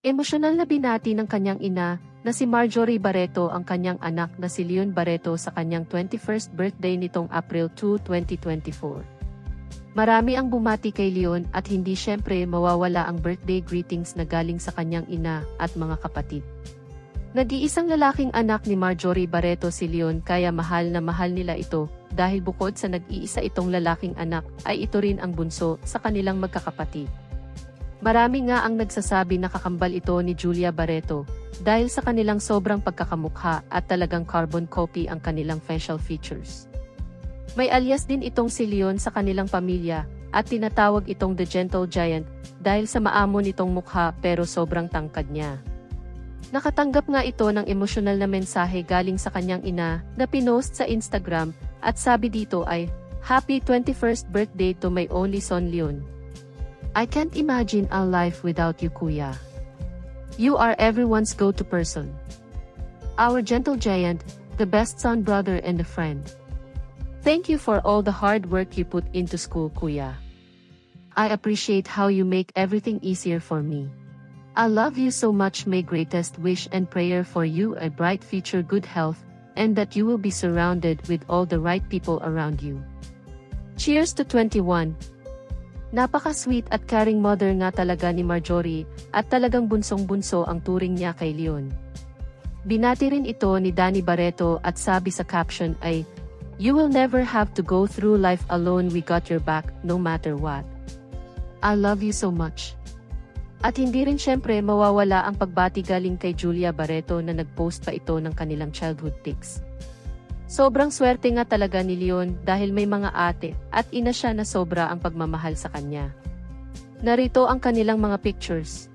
Emosyonal na binati ng kanyang ina, na si Marjorie Barreto ang kanyang anak na si Leon Barreto sa kanyang 21st birthday nitong April 2, 2024. Marami ang bumati kay Leon at hindi syempre mawawala ang birthday greetings na galing sa kanyang ina at mga kapatid. Nag-iisang lalaking anak ni Marjorie Barreto si Leon kaya mahal na mahal nila ito dahil bukod sa nag-iisa itong lalaking anak ay ito rin ang bunso sa kanilang magkakapatid. Marami nga ang nagsasabi na kakambal ito ni Julia Barreto dahil sa kanilang sobrang pagkakamukha at talagang carbon copy ang kanilang facial features. May alias din itong si Leon sa kanilang pamilya at tinatawag itong The Gentle Giant dahil sa maamo nitong mukha pero sobrang tangkad niya. Nakatanggap nga ito ng emosyonal na mensahe galing sa kanyang ina na pinost sa Instagram at sabi dito ay, "Happy 21st birthday to my only son Leon. I can't imagine our life without you, Kuya. You are everyone's go-to person. Our gentle giant, the best son, brother and a friend. Thank you for all the hard work you put into school, Kuya. I appreciate how you make everything easier for me. I love you so much. My greatest wish and prayer for you a bright future, good health, and that you will be surrounded with all the right people around you. Cheers to 21. Napaka-sweet at caring mother nga talaga ni Marjorie at talagang bunsong-bunso ang turing niya kay Leon. Binati rin ito ni Danny Barreto at sabi sa caption ay, "You will never have to go through life alone. We got your back no matter what. I love you so much." At hindi rin syempre mawawala ang pagbati galing kay Julia Barreto na nag-post pa ito ng kanilang childhood pics. Sobrang swerte nga talaga ni Leon dahil may mga ate at ina siya na sobra ang pagmamahal sa kanya. Narito ang kanilang mga pictures.